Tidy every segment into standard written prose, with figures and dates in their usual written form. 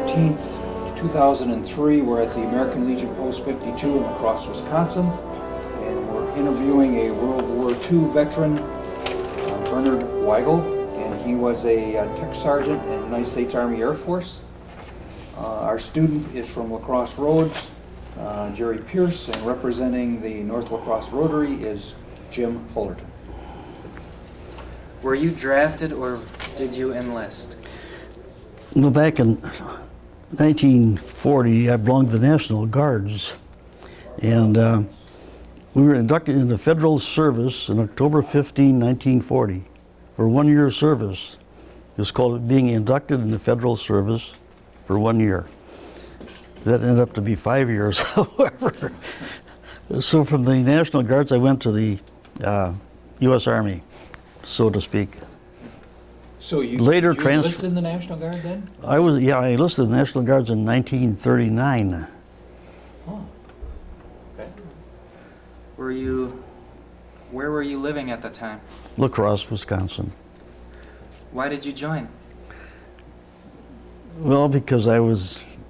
13th, 2003. We're at the American Legion Post 52 in La Crosse, Wisconsin, and we're interviewing a World War II veteran, Bernard Weigel, and he was a tech sergeant in the United States Army Air Force. Our student is from La Crosse Roads, Jerry Pierce, and representing the North La Crosse Rotary is Jim Fullerton. Were you drafted or did you enlist? Well, back in 1940, I belonged to the National Guards, and we were inducted into federal service on October 15, 1940, for 1 year service. It was called being inducted into federal service for 1 year. That ended up to be 5 years, however. So from the National Guards, I went to the U.S. Army, so to speak. So you later enlisted in the National Guard then? I enlisted in the National Guards in 1939. Oh, okay. Where were you living at the time? La Crosse, Wisconsin. Why did you join? Well, because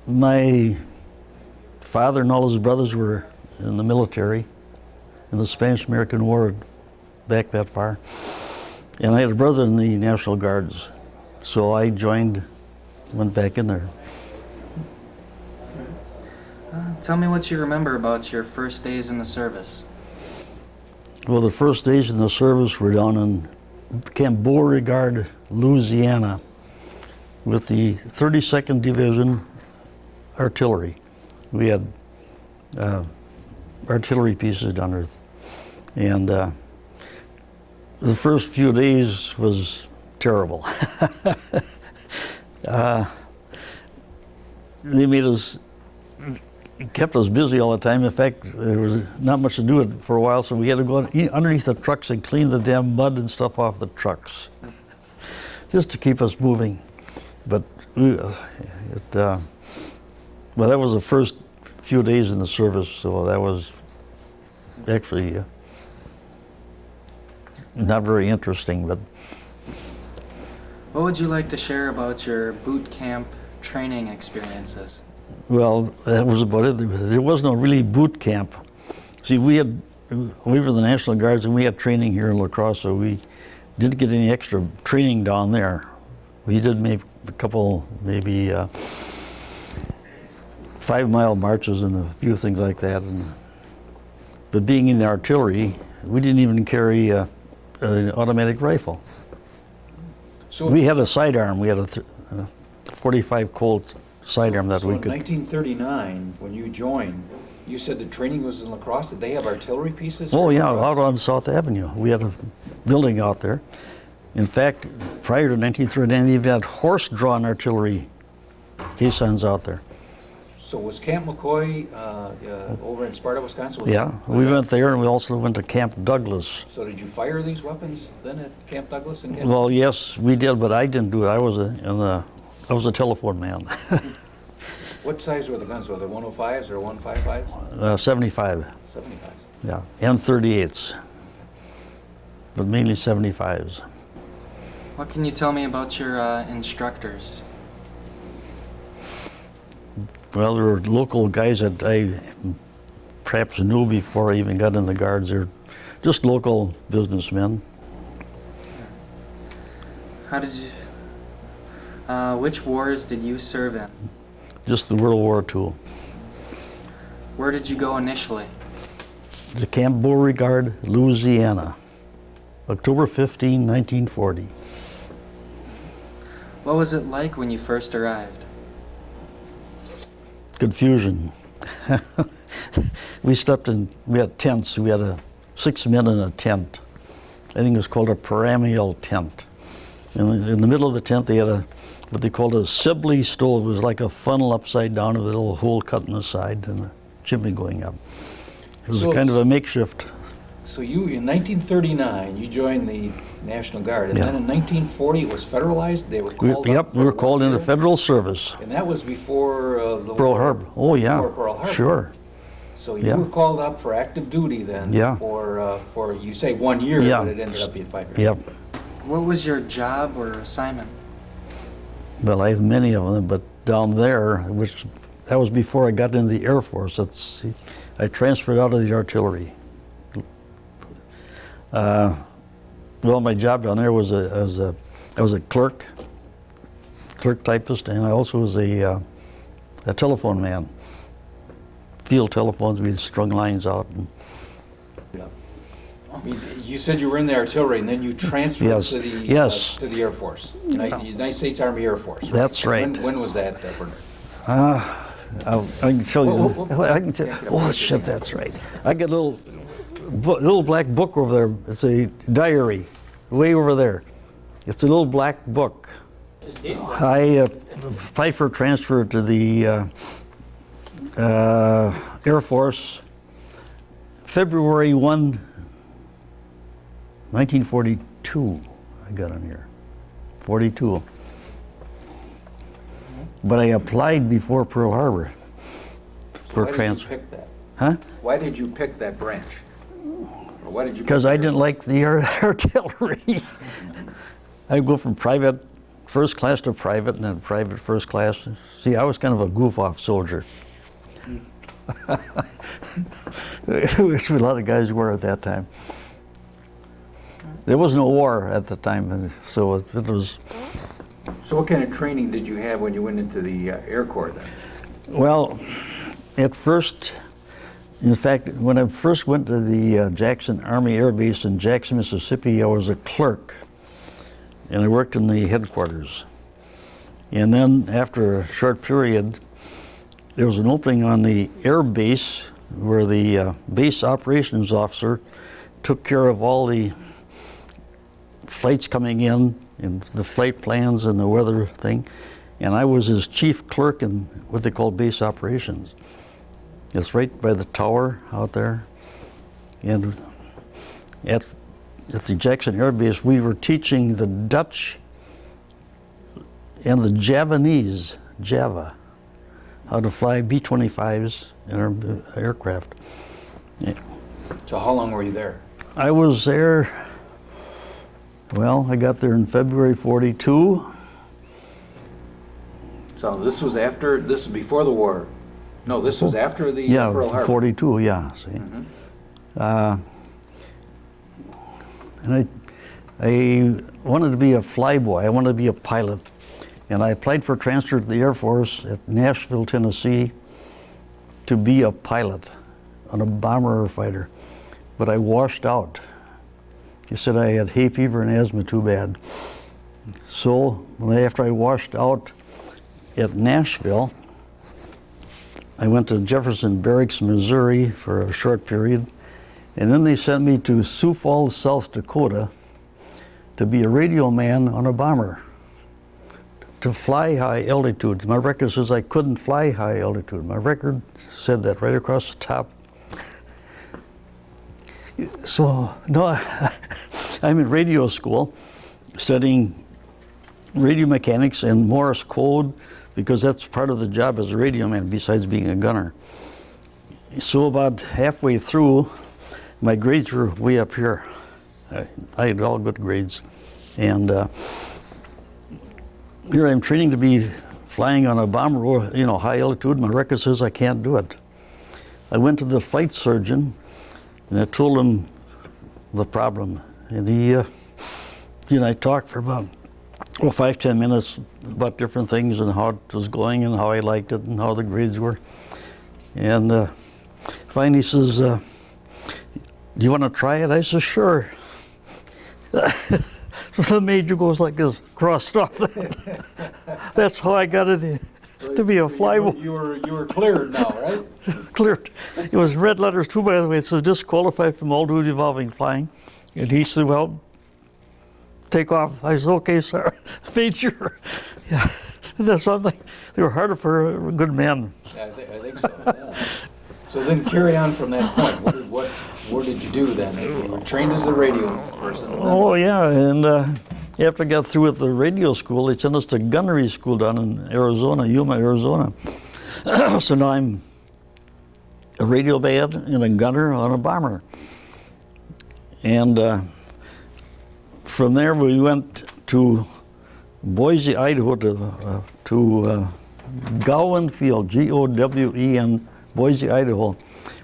my father and all his brothers were in the military in the Spanish-American War back that far. And I had a brother in the National Guards, so I joined, went back in there. Tell me what you remember about your first days in the service. Well, the first days in the service were down in Camp Beauregard, Louisiana, with the 32nd Division Artillery. We had artillery pieces down there. And the first few days was terrible. Kept us busy all the time. In fact, there was not much to do for a while, so we had to go underneath the trucks and clean the damn mud and stuff off the trucks, just to keep us moving. But well, that was the first few days in the service, so that was actually not very interesting. But what would you like to share about your boot camp training experiences? Well, that was about it. There was no really boot camp. See, we were the National Guards and we had training here in La Crosse, so we didn't get any extra training down there. We did maybe a couple, 5-mile marches and a few things like that. But being in the artillery, we didn't even carry an automatic rifle. So we had a sidearm. We had a 45 Colt sidearm that we could. In 1939, when you joined, you said the training was in La Crosse. Did they have artillery pieces? Oh yeah, out on South Avenue. We had a building out there. In fact, prior to 1939, they even had horse-drawn artillery caissons out there. So was Camp McCoy over in Sparta, Wisconsin? Yeah, we went there, and we also went to Camp Douglas. So did you fire these weapons then at Camp Douglas? And Camp Well, yes, we did, but I didn't do it. I was a telephone man. What size were the guns? Were they 105s or 155s? 75. 75s. Yeah, and 38s, but mainly 75s. What can you tell me about your instructors? Well, there were local guys that I perhaps knew before I even got in the Guards. They're just local businessmen. How did you? Which wars did you serve in? Just the World War II. Where did you go initially? To Camp Beauregard, Louisiana, October 15, 1940. What was it like when you first arrived? Confusion. We had tents. We had 6 men in a tent. I think it was called a pyramidal tent. And in the middle of the tent, they had what they called a Sibley stove. It was like a funnel upside down with a little hole cut in the side and a chimney going up. It was kind of a makeshift. So you, in 1939, you joined the National Guard, and Yeah. then in 1940 it was federalized? They were called Yep, we were called into federal service. And that was before the Pearl war. Harbor. Oh, yeah. Before Pearl Harbor. Sure. So you Yeah. were called up for active duty then? Yeah. For you say 1 year, Yeah. but it ended up being 5 years. Yep. What was your job or assignment? Well, I had many of them, but down there, which that was before I got into the Air Force. I transferred out of the artillery. Well, my job down there was I was a clerk typist, and I also was a telephone man. Field telephones, we'd strung lines out. And You said you were in the artillery, and then you transferred Yes. to the Yes. to the Air Force, United States Army Air Force. That's right. When was that, Bernard? I can tell you. Whoa. I can tell. Oh shit, that's right. I got a little black book over there. It's a diary, way over there. It's a little black book. I applied for transfer to the Air Force, February 1, 1942. I got on here, 42. But I applied before Pearl Harbor for transfer. Why did you pick that? Huh? Why did you pick that branch? Or why did you? Because I didn't like the artillery. I go from private, first class to private, and then private first class. See, I was kind of a goof-off soldier. Which a lot of guys were at that time. There was no war at the time, and so it was. So what kind of training did you have when you went into the Air Corps then? Well, at first, in fact, when I first went to the Jackson Army Air Base in Jackson, Mississippi, I was a clerk, and I worked in the headquarters. And then after a short period, there was an opening on the air base where the base operations officer took care of all the flights coming in and the flight plans and the weather thing. And I was his chief clerk in what they call base operations. It's right by the tower out there. And at the Jackson Air Base, we were teaching the Dutch and the Javanese, Java, how to fly B-25s in our aircraft. Yeah. So how long were you there? I was there, well, I got there in February 42. So this was before the war. No, this was after the Pearl Harbor. 42, yeah, see. Mm-hmm. And I wanted to be a flyboy. I wanted to be a pilot. And I applied for transfer to the Air Force at Nashville, Tennessee to be a pilot on a bomber or fighter. But I washed out. He said I had hay fever and asthma too bad. So after I washed out at Nashville, I went to Jefferson Barracks, Missouri for a short period. And then they sent me to Sioux Falls, South Dakota to be a radio man on a bomber, to fly high altitude. My record says I couldn't fly high altitude. My record said that right across the top. So, no, I'm in radio school studying radio mechanics and Morse code because that's part of the job as a radio man besides being a gunner. So about halfway through, my grades were way up here. I had all good grades. And here I'm training to be flying on a bomber, high altitude. My record says I can't do it. I went to the flight surgeon and I told him the problem. And he and I talked for about 5-10 minutes about different things and how it was going and how I liked it and how the grades were. And finally he says, do you want to try it? I said, sure. The major goes like this, crossed off. That's how I got it to be a flyboy. You were cleared now, right? Cleared. It was red letters too, by the way. It says disqualified from all duty involving flying. And he said, well, take off. I said, okay, sir. Major. Yeah. And that's something. They were harder for good men. Yeah, I think so. Yeah. So then carry on from that point. What did you do then? You were trained as a radio person. Oh, yeah. And after I got through with the radio school, they sent us to gunnery school down in Arizona, Yuma, Arizona. So now I'm a radio man and a gunner on a bomber. And from there we went to Boise, Idaho to Gowen Field, Gowen, Boise, Idaho,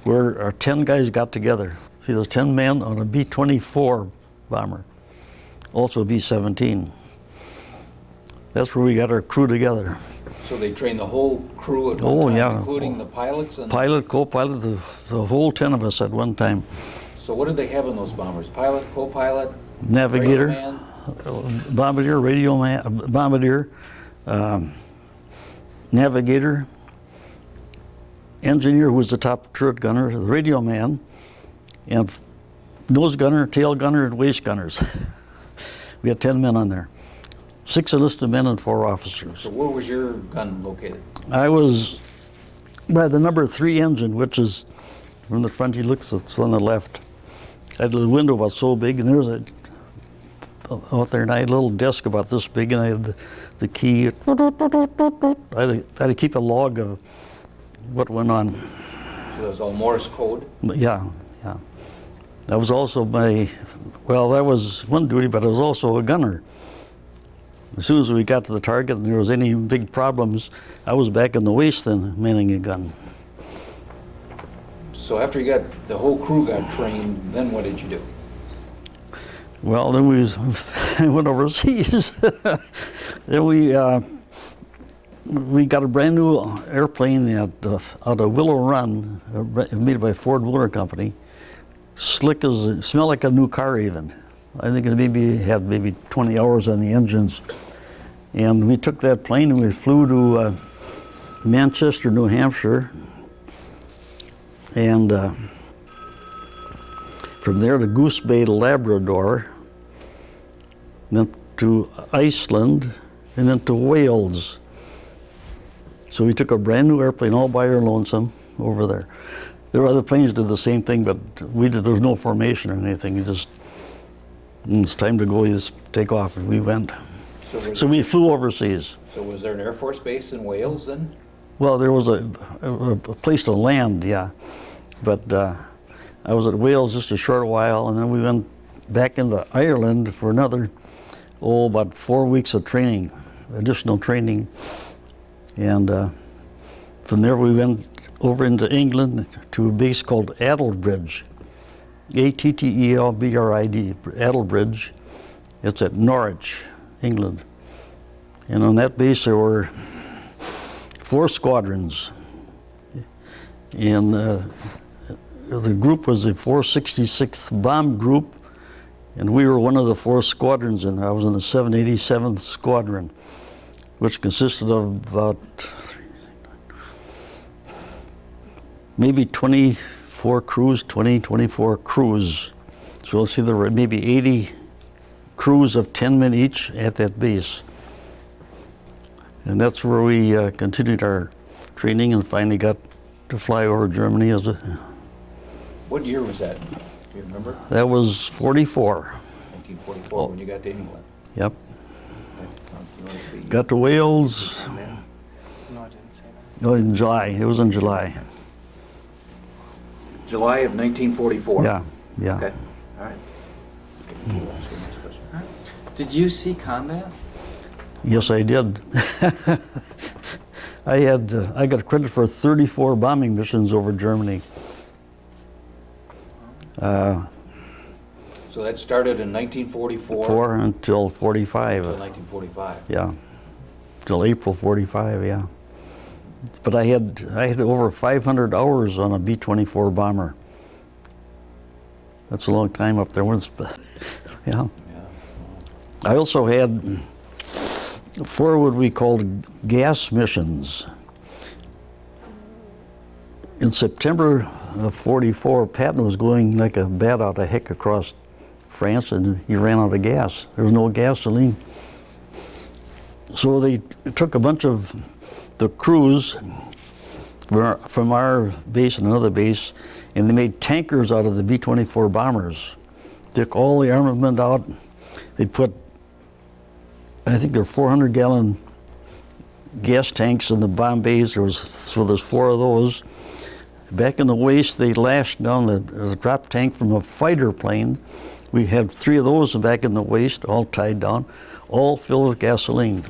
where our 10 guys got together. See, there's 10 men on a B-24 bomber, also a B-17. That's where we got our crew together. So they trained the whole crew at one Oh, time, yeah. including the pilots? And Pilot, co-pilot, the whole 10 of us at one time. So what did they have in those bombers? Pilot, co-pilot, Navigator, radioman? bombardier, radio man, bombardier, navigator, engineer who was the top turret gunner, the radio man, and nose gunner, tail gunner, and waist gunners. We had 10 men on there. 6 enlisted men and 4 officers. So where was your gun located? I was by the number 3 engine, which is from the front. You look, it's on the left. I had a little window about so big, and there was out there, and I had a little desk about this big, and I had the key. I had to keep a log of what went on. So it was all Morse code? But yeah. That was also that was one duty, but I was also a gunner. As soon as we got to the target and there was any big problems, I was back in the waist then, manning a gun. So after the whole crew got trained, then what did you do? Well, then we went overseas. Then we got a brand new airplane out of Willow Run, made by Ford Motor Company. Slick as, smelled like a new car even. I think it had maybe 20 hours on the engines. And we took that plane and we flew to Manchester, New Hampshire. And from there to Goose Bay, Labrador, then to Iceland, and then to Wales. So we took a brand new airplane all by our lonesome over there. There were other planes that did the same thing, but there was no formation or anything. When it's time to go, you just take off, and we went. So we flew overseas. So was there an Air Force base in Wales then? Well, there was a place to land, yeah. But I was at Wales just a short while, and then we went back into Ireland for another, about 4 weeks of training, additional training. And from there we went over into England to a base called Adelbridge, Attelbrid, Adelbridge. It's at Norwich, England. And on that base there were 4 squadrons. And the group was the 466th Bomb Group, and we were one of the 4 squadrons in there. I was in the 787th Squadron, which consisted of about maybe 24 crews. So let's see, there were maybe 80 crews of 10 men each at that base. And that's where we continued our training and finally got to fly over Germany as a... What year was that? Do you remember? That was 44. 1944, when you got to England. Yep. Okay. Got to Wales. No, I didn't say that. No, in July. It was in July. July of 1944? Yeah. Okay, all right. Did you see combat? Yes, I did. I got credit for 34 bombing missions over Germany. So that started in 1944? 4 until 45. Until 1945. Yeah, till April 45. Yeah. But I had over 500 hours on a B-24 bomber. That's a long time up there. Yeah. I also had 4 what we called gas missions. In September of 44, Patton was going like a bat out of heck across France, and he ran out of gas. There was no gasoline. So they took a bunch of the crews from our base and another base, and they made tankers out of the B-24 bombers. Took all the armament out. They put, I think there were 400-gallon gas tanks in the bomb bays. There's 4 of those. Back in the waist, they lashed down the drop tank from a fighter plane. We had 3 of those back in the waist, all tied down, all filled with gasoline.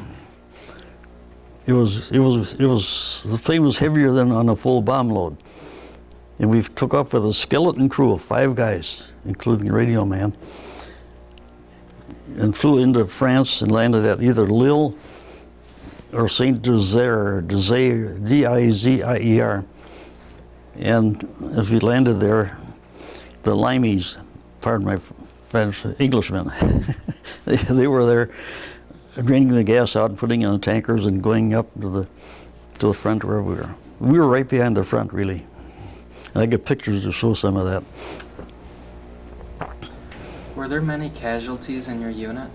The plane was heavier than on a full bomb load. And we took off with a skeleton crew of 5 guys, including the radio man, and flew into France and landed at either Lille or Saint Dizier, D-I-Z-I-E-R. And as we landed there, the limeys, pardon my French, Englishmen, they were there draining the gas out and putting it in the tankers and going up to the front where we were. We were right behind the front, really. And I get pictures to show some of that. Were there many casualties in your unit?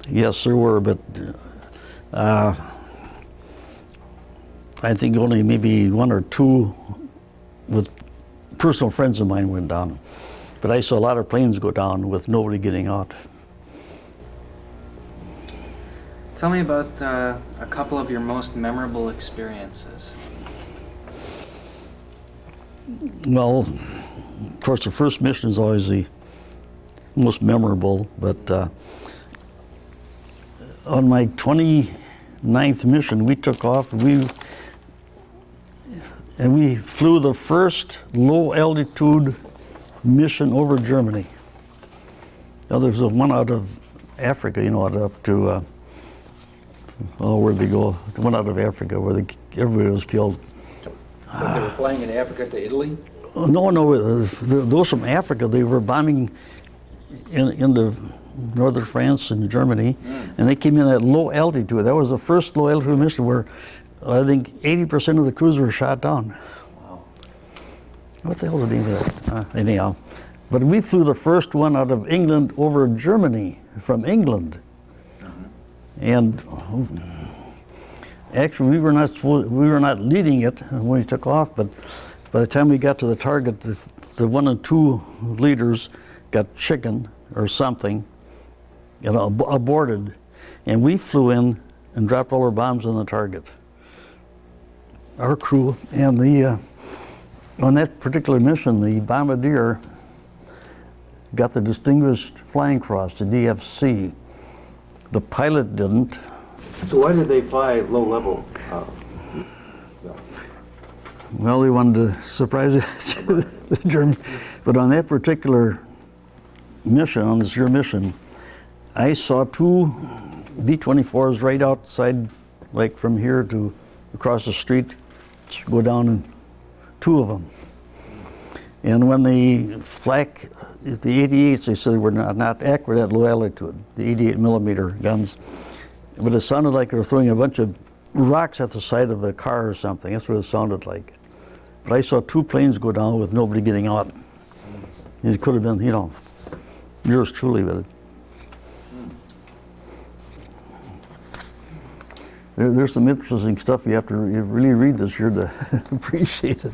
Yes, there were, but I think only maybe 1 or 2 with personal friends of mine went down. But I saw a lot of planes go down with nobody getting out. Tell me about a couple of your most memorable experiences. Well, of course, the first mission is always the most memorable, but on my 29th mission, we took off, and we flew the first low-altitude mission over Germany. Now, there's one out of Africa, you know, up to, where'd they go? The one out of Africa where everybody was killed. But they were flying in Africa to Italy? No, those from Africa, they were bombing into northern France and Germany, and they came in at low altitude. That was the first low altitude mission where I think 80% of the crews were shot down. Wow. What the hell is the name of that? Anyhow, but we flew the first one out of England over Germany, from England. And actually, we were not leading it when we took off, but by the time we got to the target, the 1 and 2 leaders got chicken or something, aborted, and we flew in and dropped all our bombs on the target. Our crew, and on that particular mission, the Bombardier got the Distinguished Flying Cross, the DFC. The pilot didn't. So why did they fly low level? Well, they wanted to surprise the Germans. But on that particular mission, on this year mission, I saw 2 B-24s right outside, like from here to across the street, go down, and 2 of them. And when the flak, the 88s, they said were not accurate at low altitude, the 88 millimeter guns. But it sounded like they were throwing a bunch of rocks at the side of the car or something. That's what it sounded like. But I saw 2 planes go down with nobody getting out. It could have been, you know, yours truly with it. There's some interesting stuff. You have to really read this here to appreciate it.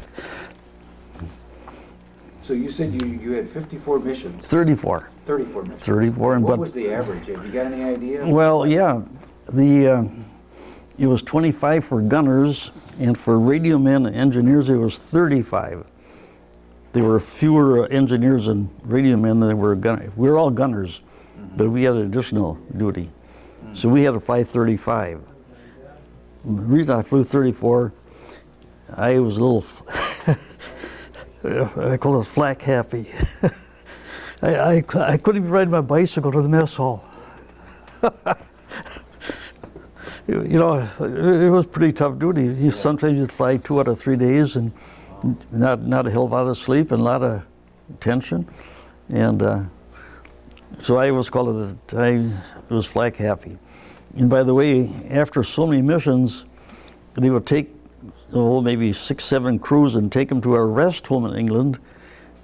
So you said you had 54 missions? 34. 34 missions. 34. And what was the average? Have you got any idea? Well, yeah. It was 25 for gunners, and for radio men and engineers, it was 35. There were fewer engineers and radio men than there were gunners. We were all gunners, but we had additional duty. So we had to fly 35. The reason I flew 34, I was a little, I call it flak happy. I couldn't even ride my bicycle to the mess hall. You know, it was pretty tough duty. Sometimes you'd fly 2 out of 3 days and not a hell of a lot of sleep and a lot of tension. And so I was called it flak happy. And by the way, after so many missions, they would take maybe 6, 7 crews and take them to a rest home in England.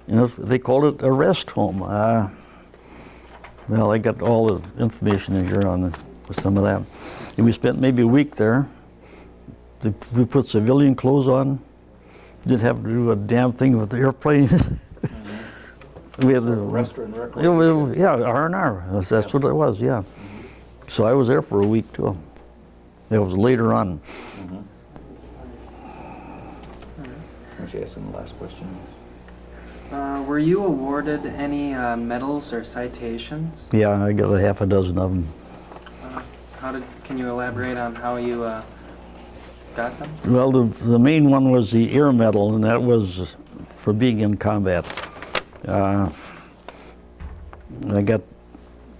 You know, they called it a rest home. Well, I got all the information in here on some of that. And we spent maybe a week there. We put civilian clothes on. Didn't have to do a damn thing with the airplanes. We had the restaurant record. Yeah, R&R. That's what it was. Yeah. So I was there for a week too. That was later on. Why don't you ask him the last question? Were you awarded any medals or citations? Yeah, I got a half a dozen of them. Can you elaborate on how you got them? Well, the main one was the Air Medal, and that was for being in combat. I got,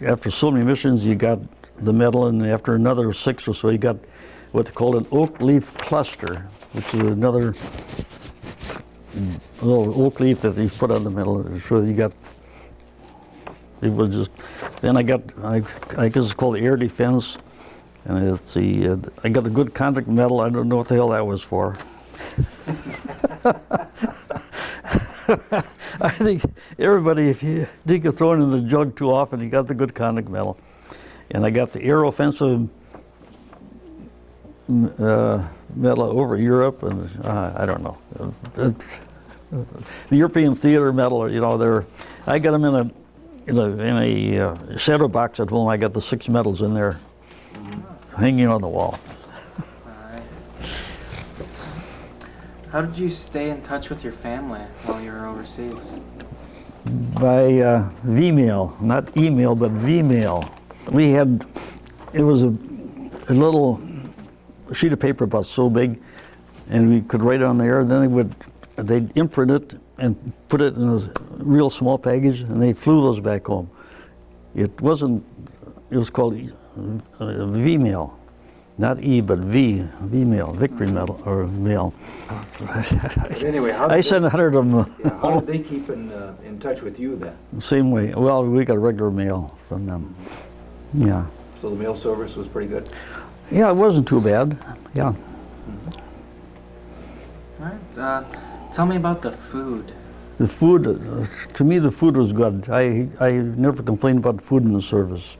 after so many missions, you got the medal, and after another 6 or so, you got what they called an oak leaf cluster, which is another little oak leaf that they put on the medal. So you got, it was just, then I guess it's called the Air Defense, and it's the, I got the Good Conduct Medal. I don't know what the hell that was for. I think everybody, if you didn't get thrown in the jug too often, you got the Good Conduct Medal. And I got the Air Offensive Medal over Europe, and I don't know. The European Theater Medal, you know, I got them in a shadow box at home. I got the 6 medals in there, hanging on the wall. How did you stay in touch with your family while you were overseas? By V-mail, not email, but V-mail. We had, it was a little sheet of paper about so big, and we could write it on there, and then they'd imprint it and put it in a real small package, and they flew those back home. It was called V-mail. Not E, but V-mail, victory medal, or mail. But anyway, I sent 100 of them. Yeah, how did they keep in touch with you then? Same way. Well, we got regular mail from them. Yeah. So the mail service was pretty good? Yeah, it wasn't too bad. Yeah. All right. Tell me about the food. The food, to me, the food was good. I never complained about food in the service.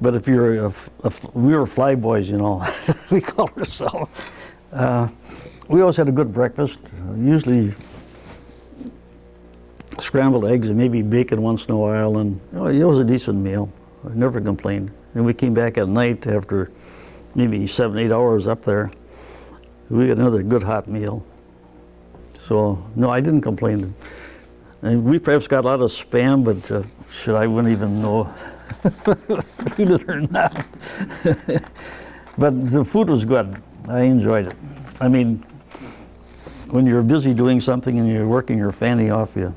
But if you're we were flyboys, you know, we called ourselves. We always had a good breakfast, usually scrambled eggs and maybe bacon once in a while, and you know, it was a decent meal. I never complained. And we came back at night after maybe 7, 8 hours up there. We got another good hot meal. So no, I didn't complain. And we perhaps got a lot of spam, but I wouldn't even know. Believe it or not. But the food was good. I enjoyed it. I mean, when you're busy doing something and you're working your fanny off, the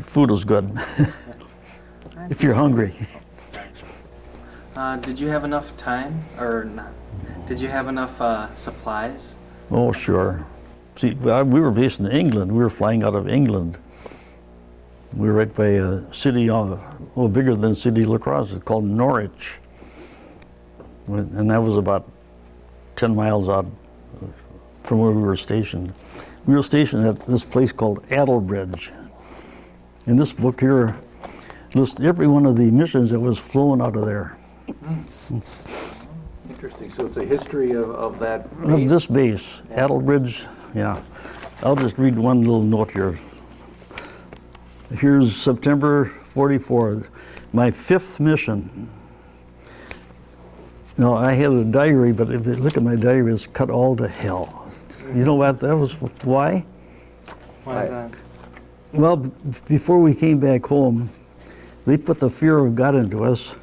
food was good. If you're hungry. Did you have enough time, or not? Did you have enough supplies? Oh, sure. See, we were based in England. We were flying out of England. We were right by a city, bigger than City La Crosse. It's called Norwich. And that was about 10 miles out from where we were stationed. We were stationed at this place called Adelbridge. In this book here lists every one of the missions that was flown out of there. Interesting. So it's a history of that base? Of this base, Adelbridge, yeah. I'll just read one little note here. Here's September 44, my 5th mission. Now, I had a diary, but if you look at my diary, it's cut all to hell. You know what that was? Why? Why is that? Well, before we came back home, they put the fear of God into us.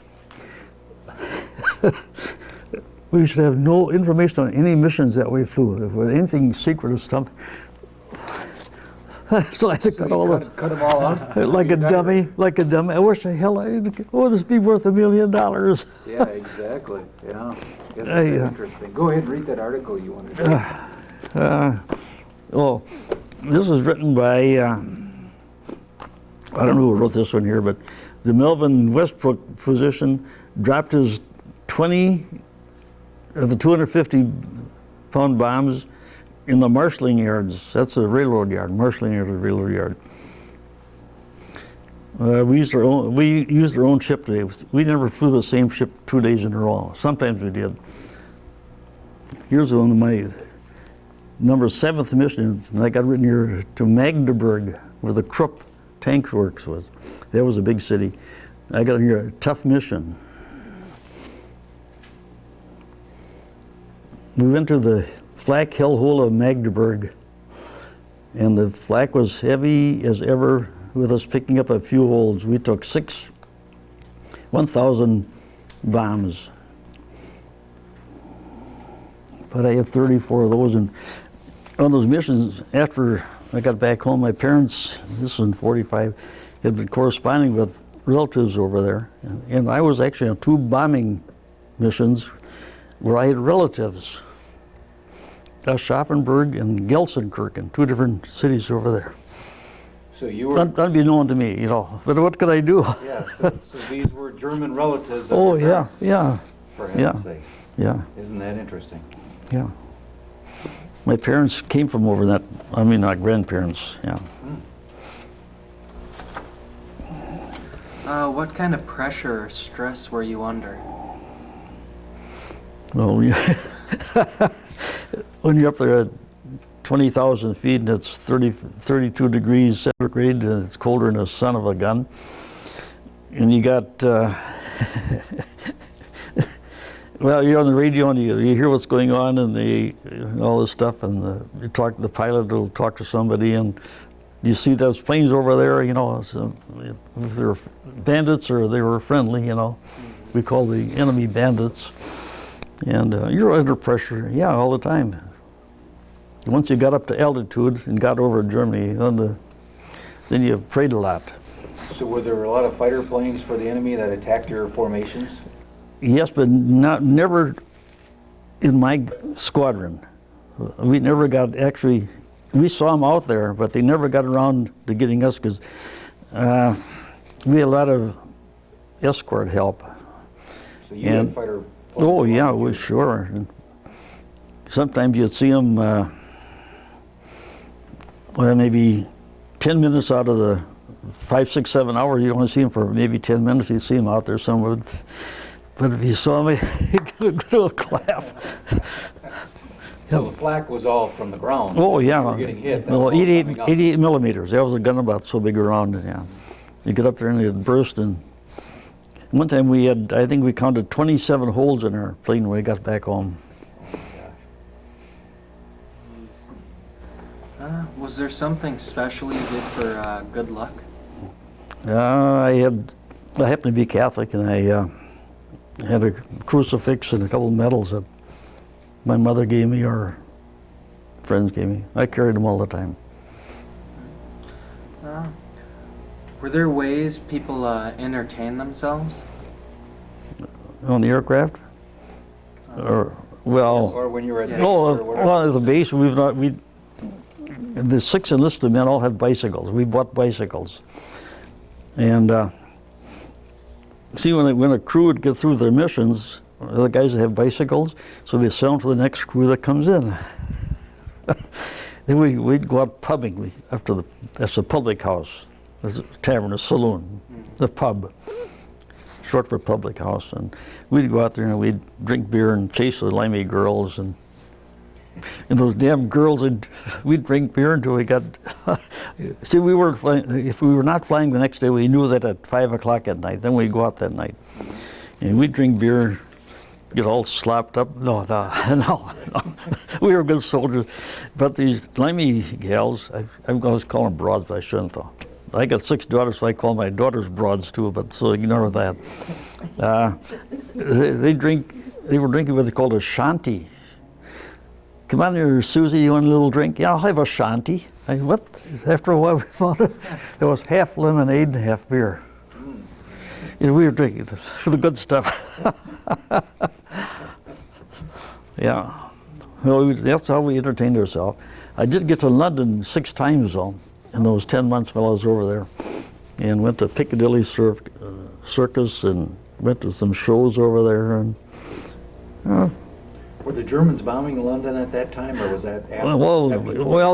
We should have no information on any missions that we flew. If there was anything secret or stuff. So I had to cut them all out? like a dummy. I wish the hell this would be worth $1 million. Yeah, exactly. Yeah. That's interesting. Go ahead and read that article you wanted to read. This is written by, I don't know who wrote this one here, but the Melvin Westbrook physician dropped his 20 of the 250-pound bombs in the marshalling yards. That's a railroad yard. Marshalling yard is a railroad yard. We used our own ship today. We never flew the same ship 2 days in a row. Sometimes we did. Here's one of my number 7th mission, and I got written here to Magdeburg, where the Krupp Tank Works was. That was a big city. I got here a tough mission. We went to the flak hellhole of Magdeburg, and the flak was heavy as ever with us picking up a few holes. We took 1,000 bombs. But I had 34 of those, and on those missions, after I got back home, my parents, this was in 45, had been corresponding with relatives over there. And I was actually on 2 bombing missions where I had relatives. Schaffenburg and Gelsenkirchen, 2 different cities over there. So you were, That'd be known to me, you know, but what could I do? yeah, so these were German relatives. Of Oh, your yeah, parents, yeah, For yeah. heaven's sake. yeah, Isn't that interesting? yeah. My parents came from over that, I mean, not grandparents, yeah. What kind of pressure or stress were you under? Well, when you're up there at 20,000 feet and it's 32 degrees centigrade and it's colder than a son of a gun, and you got, well, you're on the radio and you hear what's going on and all this stuff, and the pilot will talk to somebody, and you see those planes over there, you know, so if they're bandits or they were friendly, you know, we call the enemy bandits, and you're under pressure, yeah, all the time. Once you got up to altitude and got over Germany, then you prayed a lot. So were there a lot of fighter planes for the enemy that attacked your formations? Yes, but never in my squadron. We never got actually, we saw them out there, but they never got around to getting us because we had a lot of escort help. So you had fighter planes? Oh, around yeah, you. well, sure. And sometimes you'd see them, well, maybe 10 minutes out of the 5, 6, 7 hours. You only see them for maybe 10 minutes. You see them out there somewhere. But if you saw me, you get a good old clap. So the flak was all from the ground? Oh, yeah. You were getting hit? That Well, was all 88, coming up. 88 millimeters. That was a gun about so big around, yeah. You get up there and it'd burst. And one time we had, I think we counted 27 holes in our plane when we got back home. Was there something special you did for good luck? I happened to be Catholic, and I had a crucifix and a couple of medals that my mother gave me or friends gave me. I carried them all the time. Were there ways people entertain themselves? On the aircraft? Or, well, Or when you were at base no, or whatever? well, as a base, the 6 enlisted men all had bicycles. We bought bicycles. And see, when a crew would get through their missions, the guys that have bicycles, so they sell them to the next crew that comes in. Then we'd go out pubbing that's the public house. There's a tavern, a saloon, the pub, short for public house. And we'd go out there and we'd drink beer and chase the limey girls, and those damn girls, we'd drink beer until we got, see, we weren't flying, if we were not flying the next day, we knew that at 5 o'clock at night, then we'd go out that night. And we'd drink beer, get all slopped up. No. We were good soldiers. But these limey gals, I was calling them broads, but I shouldn't though. I got 6 daughters, so I call my daughters broads too, but so ignore that. They were drinking what they called a shanty. Come on here, Susie, you want a little drink? Yeah, I'll have a shanty. What? After a while, we found it was half lemonade and half beer. You know, we were drinking the good stuff. Yeah. Well, that's how we entertained ourselves. I did get to London 6 times, though, in those 10 months while I was over there. And went to Piccadilly Circus and went to some shows over there. And Were the Germans bombing London at that time, or was that after? Well,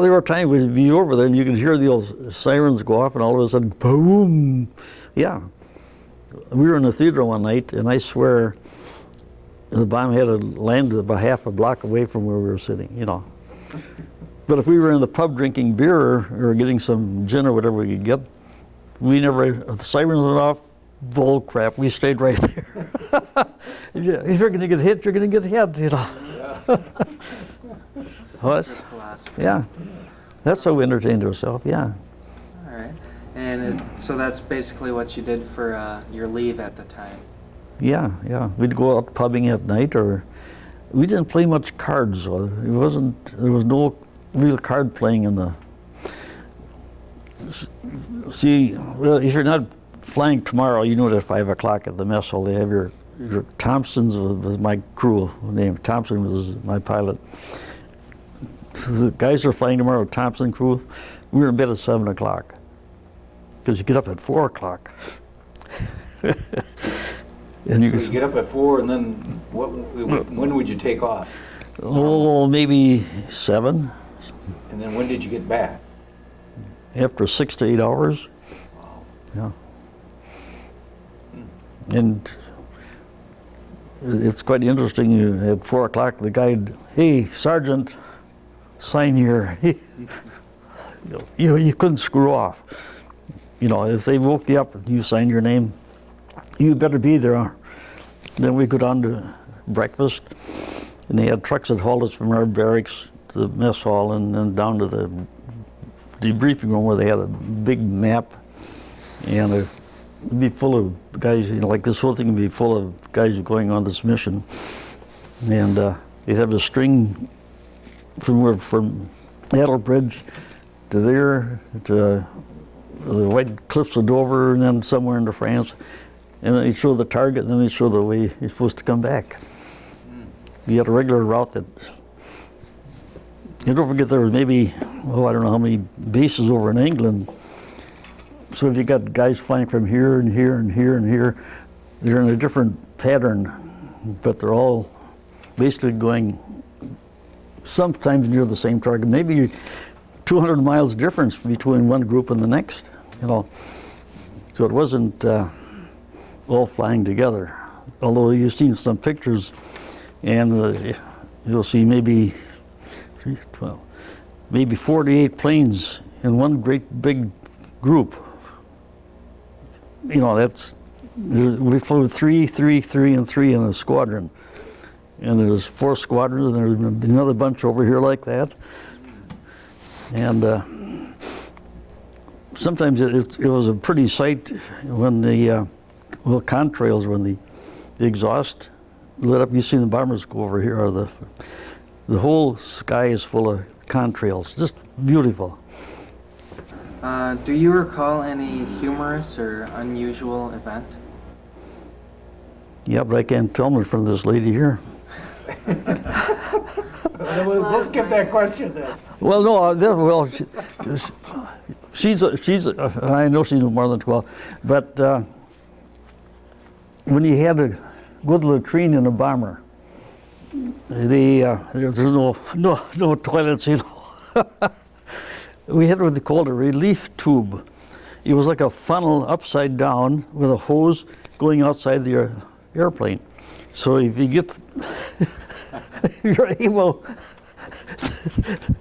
there were times we'd be over there and you could hear the old sirens go off, and all of a sudden, boom! Yeah. We were in the theater one night, and I swear the bomb had to land about half a block away from where we were sitting, you know. But if we were in the pub drinking beer or getting some gin or whatever we could get, if the sirens went off, bull crap, we stayed right there. If you're going to get hit, you're going to get hit, you know. Good philosophy. Yeah, that's how we entertained ourselves, yeah. All right. And so that's basically what you did for your leave at the time? Yeah. We'd go out pubbing at night, or we didn't play much cards. So there was no real card playing in the. See, well, if you're not flying tomorrow, you know that at 5 o'clock at the mess hall they have your Thompson's was my crew name. Thompson was my pilot. The guys are flying tomorrow, Thompson crew. We were in bed at 7 o'clock because you get up at 4 o'clock. And So you get up at 4, and then when would you take off? Oh, maybe 7. And then when did you get back? After 6 to 8 hours. Yeah. And it's quite interesting. At 4 o'clock, the guy, hey, Sergeant, sign here. You couldn't screw off. You know, if they woke you up and you signed your name, you better be there. Then we go down to breakfast, and they had trucks that hauled us from our barracks to the mess hall and then down to the debriefing room where they had a big map, and it'd be full of guys, you know, like this whole thing would be full of guys going on this mission. And they'd have a string from Bridge to there, to the White Cliffs of Dover, and then somewhere into France. And then they'd show the target, and then they'd show the way you're supposed to come back. You had a regular route that, you don't forget there was maybe, oh, I don't know how many bases over in England. So if you got guys flying from here and here and here and here, they're in a different pattern, but they're all basically going sometimes near the same target. Maybe 200 miles difference between one group and the next, you know. So it wasn't all flying together. Although you've seen some pictures, and you'll see maybe 12, maybe 48 planes in one great big group. You know, we flew 3, 3, 3, and 3 in a squadron. And there's 4 squadrons, and there's another bunch over here like that. And sometimes it was a pretty sight when the contrails, when the exhaust lit up. You've seen the bombers go over here, or the whole sky is full of contrails, just beautiful. Do you recall any humorous or unusual event? Yeah, but I can't tell them from this lady here. We'll skip that question then. Well, no, she's I know she's more than 12, but when you had to go to the latrine in a bomber, there's no toilets, you know. We had what they called a relief tube. It was like a funnel upside down with a hose going outside the airplane. So if you get, you're able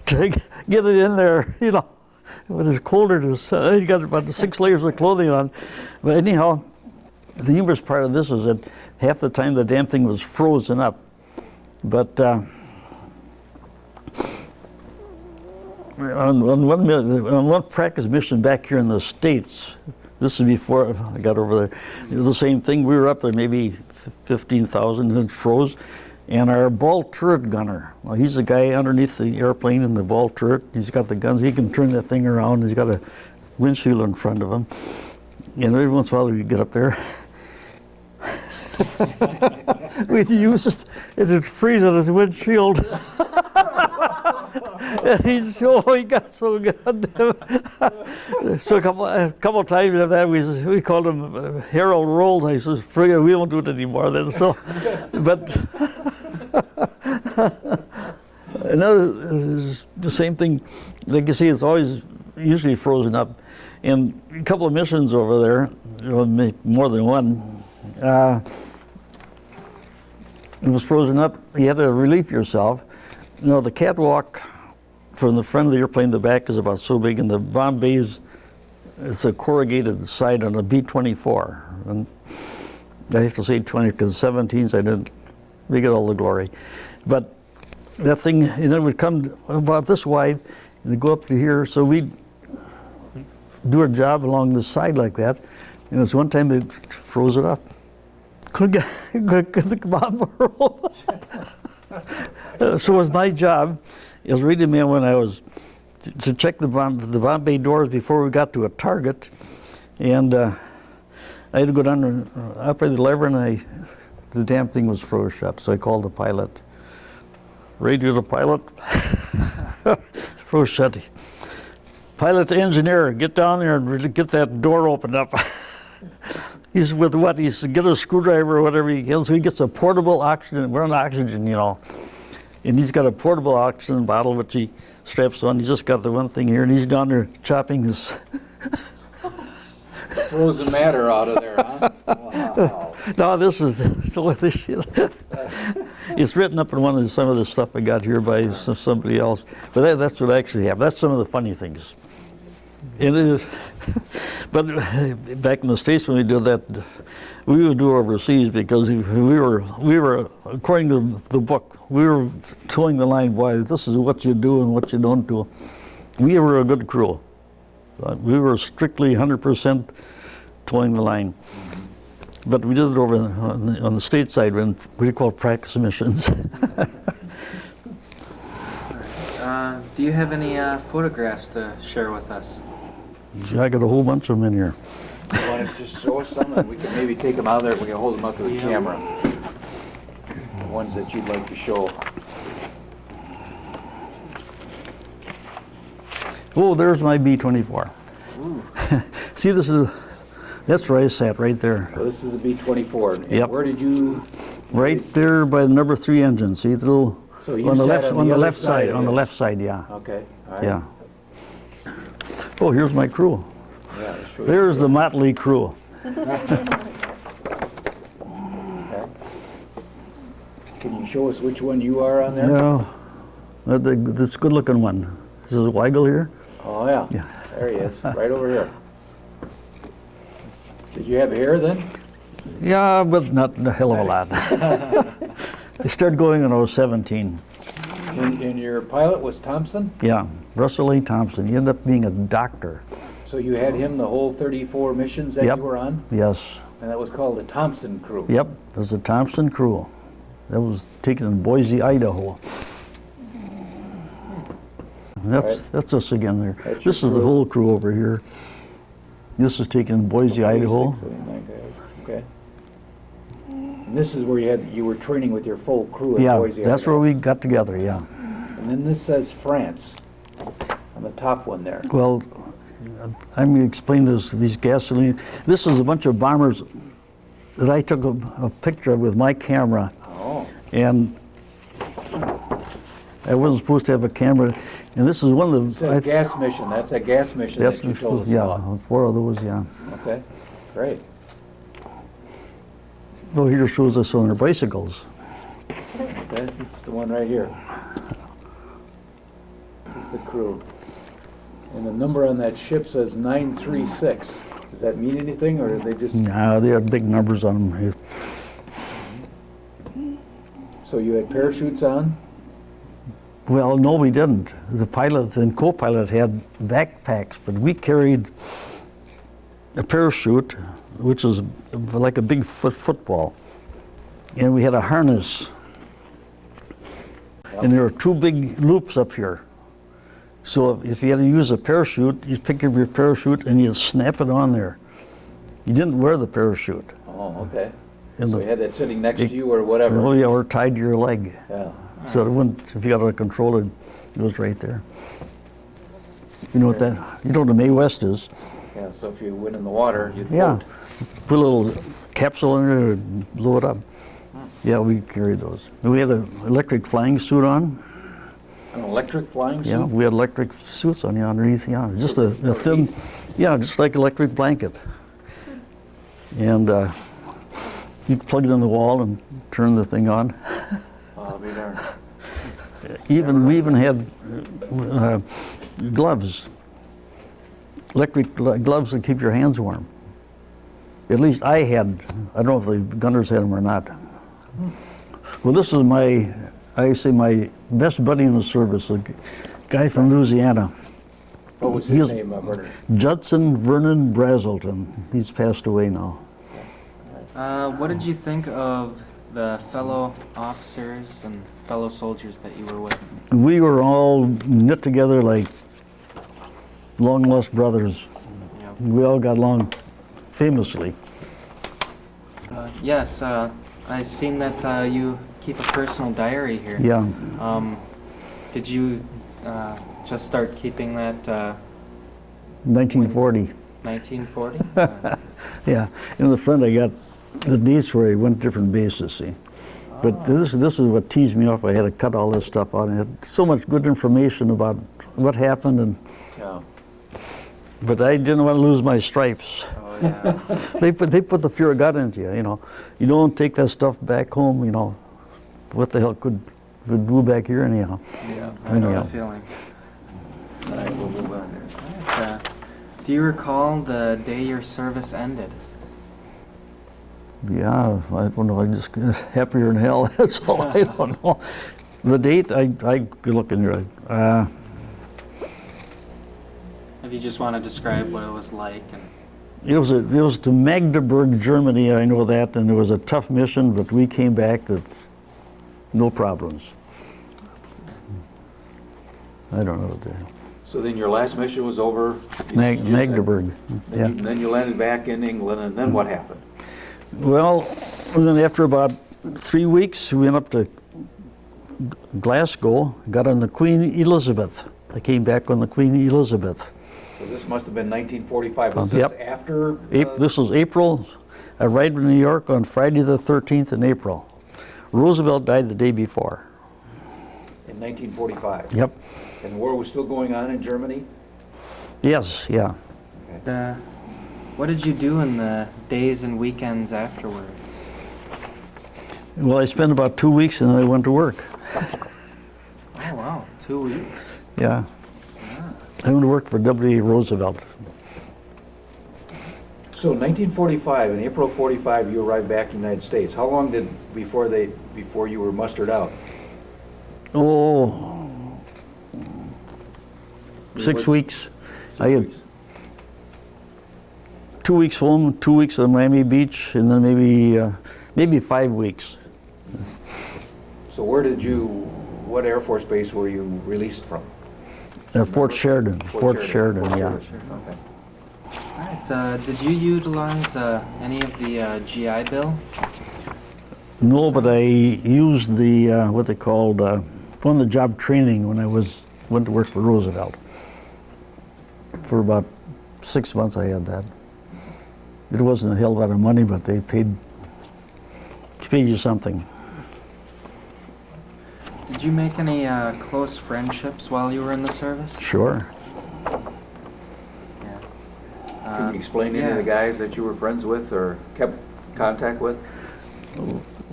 to get it in there, you know, when it's colder, you got about 6 layers of clothing on. But anyhow, the humorous part of this is that half the time the damn thing was frozen up. But on one practice mission back here in the States, this is before I got over there, it was the same thing. We were up there maybe 15,000 and it froze. And our ball turret gunner, well, he's the guy underneath the airplane in the ball turret. He's got the guns. He can turn that thing around. He's got a windshield in front of him. And every once in a while we get up there. We'd use it, and it'd freeze on his windshield. And he got so good. So a couple of times after that, we called him Harold Rolls. I said, "Frigga, we won't do it anymore then." So, but another the same thing. Like you see, it's always usually frozen up. And a couple of missions over there, more than one. It was frozen up. You had to relieve yourself. You know, the catwalk from the front of the airplane, the back is about so big, and the bomb bays, it's a corrugated side on a B-24. And I have to say 20 because 17s, they get all the glory. But that thing, and it would come about this wide, and it'd go up to here. So we'd do our job along the side like that. And there's one time it froze it up. couldn't get the bomb roll. So it was my job as radio man when I was to check the bomb bay doors before we got to a target, and I had to go down and operate the lever, and the damn thing was froze shut. So I called the pilot. Radio to pilot. Froze shut. Pilot to engineer, get down there and get that door opened up. He's with what? He's get a screwdriver or whatever he gets. So he gets a portable oxygen. We're on oxygen, you know. And he's got a portable oxygen bottle which he straps on. He's just got the one thing here, and he's down there chopping his Frozen matter out of there, huh? Wow. No, this is this shit. It's written up in some of the stuff I got here by somebody else. But that's what actually happened. That's some of the funny things. And it is, but back in the States when we did that, we would do overseas because we were according to the book, we were towing the line. Why this is what you do and what you don't do. We were a good crew. We were strictly 100% towing the line. But we did it over on the state side when we call practice missions. Do you have any photographs to share with us? I got a whole bunch of them in here. You want to just show us some, and we can maybe take them out of there. We can hold them up to the camera. The ones that you'd like to show. Oh, there's my B-24. See, that's where I sat, right there. So this is a B-24. And Yep. where did you? Right there by the number 3 engine. See the little So you on the sat left on the other left side side. of On the this. left side, yeah. Okay. All right. Yeah. Oh, here's my crew. Yeah, I'll show you. There's the motley crew. Okay. Can you show us which one you are on there? No, this good-looking one. This is Weigel here. Oh yeah. Yeah. There he is, right over here. Did you have hair then? Yeah, but not a hell of a lot. I started going when I was 17. And your pilot was Thompson? Yeah, Russell A. Thompson. He ended up being a doctor. So you had him the whole 34 missions that Yep. you were on? Yes. And that was called the Thompson crew? Yep, it was the Thompson crew. That was taken in Boise, Idaho. And Right. that's us again there. That's This your is the crew. whole crew over here. This is taken in Boise, Idaho. 36, 79 guys. Okay. And this is where you were training with your full crew at Yeah, Boise, that's Idaho. where we got together, yeah. And then this says France on the top one there. Well, I'm going to explain these gasoline. This is a bunch of bombers that I took a picture of with my camera. Oh. And I wasn't supposed to have a camera. And this is one of It the... says gas mission. That's a gas mission that you told us yeah, about. 4 of those, yeah. Okay. Great. Oh, here shows us on their bicycles. Okay. It's the one right here. This is the crew. And the number on that ship says 936. Does that mean anything, or did they just... Nah, they have big numbers on them. So you had parachutes on? Well, no, we didn't. The pilot and co-pilot had backpacks, but we carried a parachute, which was like a big football. And we had a harness. And there were 2 big loops up here. So if you had to use a parachute, you'd pick up your parachute and you'd snap it on there. You didn't wear the parachute. Oh, okay. And So you had that sitting next to you or whatever? Oh, yeah, or tied to your leg. Yeah. So it wouldn't, if you got to control it, it was right there. You know what you know what a Mae West is? Yeah, so if you went in the water, you'd Yeah. float. Put a little capsule in there and blow it up. Yeah, we carried those. We had an electric flying suit on. An electric flying suit? Yeah, we had electric suits on underneath. Yeah, just a thin, yeah, just like electric blanket. And you plug it in the wall and turn the thing on. Oh, be darned. We even had gloves, electric gloves that keep your hands warm. At least I had. I don't know if the gunners had them or not. Well, this is my best buddy in the service, a guy from Louisiana. What was his name, Bernard? Judson Vernon Brazelton. He's passed away now. What did you think of the fellow officers and fellow soldiers that you were with? We were all knit together like long-lost brothers. Yeah. We all got along famously. Yes, I've seen that you keep a personal diary here. Yeah. Did you just start keeping that 1940. 1940? Yeah. In the front, I got the dates where I went different bases, see. But this is what teased me off. I had to cut all this stuff out. I had so much good information about what happened, and but I didn't want to lose my stripes. Oh, yeah. They put the fear of God into you, you know. You don't take that stuff back home, you know. What the hell could do back here anyhow? Yeah, I know Anyhow. the feeling. All right, we'll move on there. Do you recall the day your service ended? Yeah, I don't know. I'm just happier than hell. That's all. I don't know. The date, I could look in there. If you just want to describe what it was like. And It was to Magdeburg, Germany. I know that, and it was a tough mission, but we came back with no problems. I don't know what the hell. So then your last mission was over? You just said- Magdeburg. Yeah. Then you landed back in England, and then what happened? Well, then after about 3 weeks, we went up to Glasgow, got on the Queen Elizabeth. I came back on the Queen Elizabeth. So this must have been 1945. Was this Yep. after? This was April. I arrived in New York on Friday the 13th in April. Roosevelt died the day before. In 1945? Yep. And the war was still going on in Germany? Yes, yeah. what did you do in the days and weekends afterwards? Well, I spent about 2 weeks and then I went to work. Oh, wow, 2 weeks. Yeah. I went to work for WWII Roosevelt. So 1945, in April 45, you arrived back in the United States. How long before you were mustered out? Oh, 6 weeks. I had 2 weeks home, 2 weeks at Miami Beach, and then maybe 5 weeks. So what Air Force base were you released from? Fort Sheridan. Fort Sheridan, yeah. Okay. All right, did you utilize any of the GI Bill? No, but I used the what they called on-the-job training when I went to work for Roosevelt. For about 6 months, I had that. It wasn't a hell of a lot of money, but they paid you something. Did you make any close friendships while you were in the service? Sure. Yeah. Can you explain any of the guys that you were friends with or kept contact with?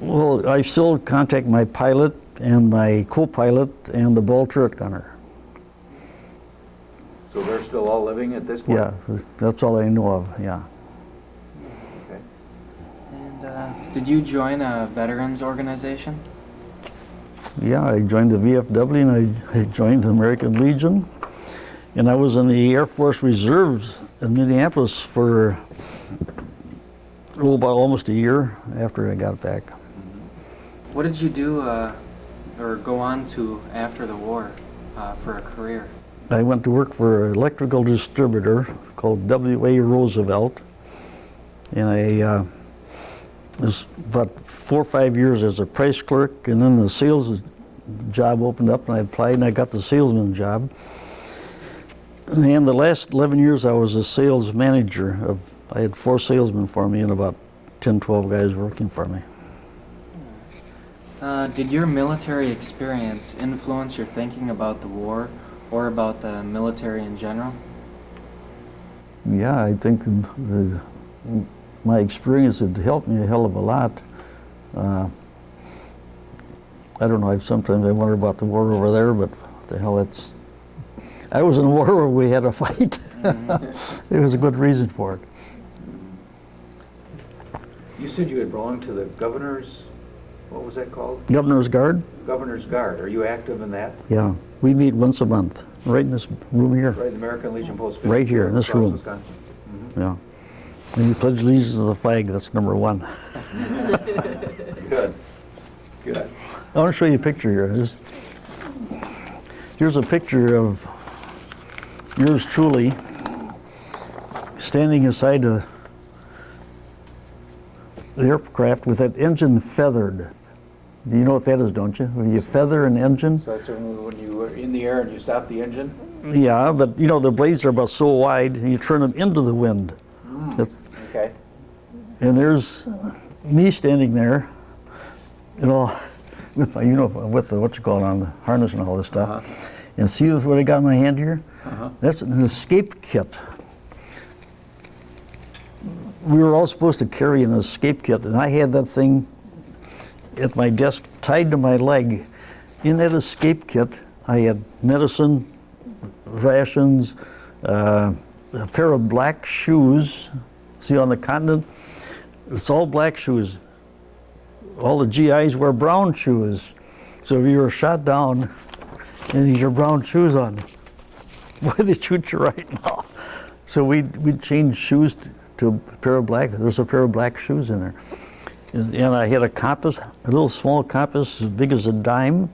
Well, I still contact my pilot and my co-pilot and the ball turret gunner. So they're still all living at this point? Yeah, that's all I know of, yeah. Okay. And did you join a veterans organization? Yeah, I joined the VFW and I joined the American Legion. And I was in the Air Force Reserves in Minneapolis for about almost a year after I got back. What did you do or go on to after the war for a career? I went to work for an electrical distributor called WWII Roosevelt. And I was about 4 or 5 years as a price clerk, and then the sales job opened up and I applied and I got the salesman job. And the last 11 years I was a sales manager. I had 4 salesmen for me and about 10, 12 guys working for me. Did your military experience influence your thinking about the war or about the military in general? Yeah, I think my experience had helped me a hell of a lot. I don't know, sometimes I wonder about the war over there, but what the hell, I was in a war where we had a fight. Mm-hmm. There was a good reason for it. You said you had belonged to the governor's, what was that called? Governor's Guard? Governor's Guard. Are you active in that? Yeah, we meet once a month, right in this room here. Right, the American Legion Post 52 Right here in this across room. Wisconsin. Yeah. And you pledge allegiance to the flag, that's number one. Good. Good. I want to show you a picture here. Here's a picture of yours truly standing inside the aircraft with that engine feathered. Do you know what that is, don't you? When you feather an engine? So that's when you were in the air and you stop the engine? Yeah, but you know, the blades are about so wide and you turn them into the wind. Okay. And there's me standing there, you know, with my uniform, with the, what you call it, on the harness and all this stuff. And see what I got in my hand here? That's an escape kit. We were all supposed to carry an escape kit, and I had that thing at my desk tied to my leg. In that escape kit, I had medicine, rations, a pair of black shoes. See on the continent, it's all black shoes. All the GIs wear brown shoes. So if you were shot down and you had your brown shoes on, why they shoot you right now? So we'd change shoes to a pair of black. There's a pair of black shoes in there. And I had a compass, a little small compass as big as a dime.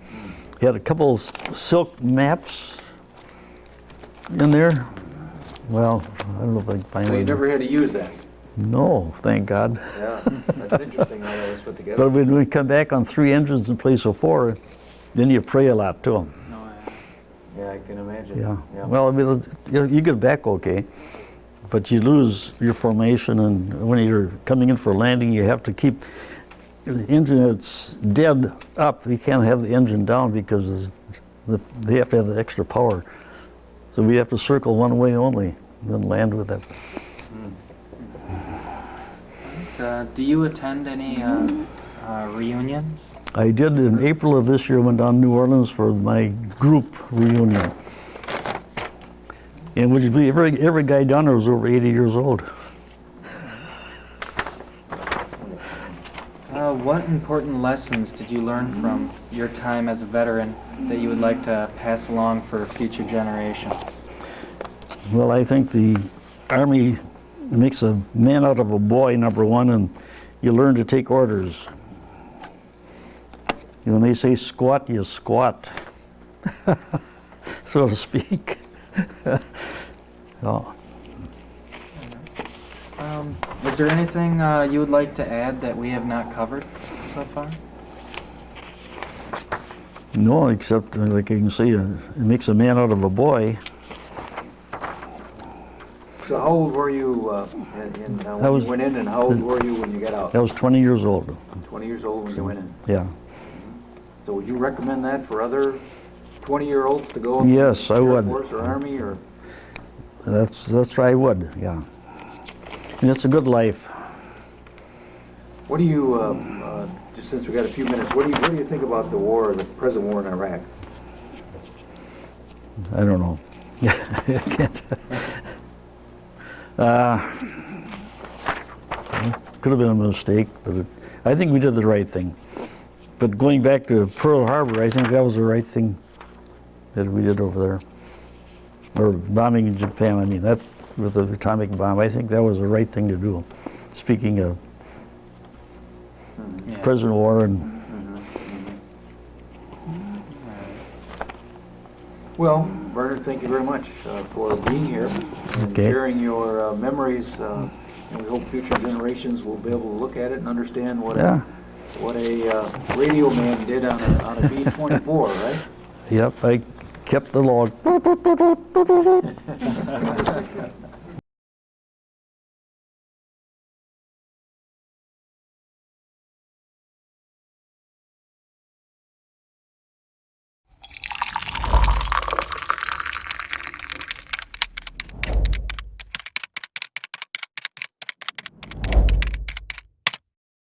Had a couple of silk maps in there. Well, I don't know if I can find So you one. never had to use that? No, thank God. Yeah, that's interesting how that was put together. But when we come back on 3 engines in place of 4, then you pray a lot to them. No, Yeah, I can imagine. Yeah. Well, I mean, you get back okay, but you lose your formation, and when you're coming in for landing, you have to keep the engine that's dead up. You can't have the engine down because they have to have the extra power. So we have to circle one way only, then land with it. do you attend any reunions? I did in April of this year, went down to New Orleans for my group reunion. And which every guy down there was over 80 years old. What important lessons did you learn from your time as a veteran that you would like to pass along for future generations? Well, I think the Army makes a man out of a boy, number one, and you learn to take orders. When they say squat, you squat, so to speak. Oh. Is there anything you would like to add that we have not covered so far? No, except like you can see, it makes a man out of a boy. So how old were you when you went in, and how old were you when you got out? I was 20 years old. 20 years old when you went in. Yeah. So would you recommend that for other 20-year-olds to go into Yes, I Air would. Force or Army? Or That's where I would, yeah. And it's a good life. what do you, just since we got a few minutes, what do you think about the war, the present war in Iraq? I don't know. I can't. Could have been a mistake, but I think we did the right thing. But going back to Pearl Harbor, I think that was the right thing that we did over there. Or bombing in Japan, I mean, that with the atomic bomb, I think that was the right thing to do. Speaking of present war and... Well, Bernard, thank you very much for being here and sharing your memories. And we hope future generations will be able to look at it and understand what a radio man did on a B-24, right? Yep, I kept the log.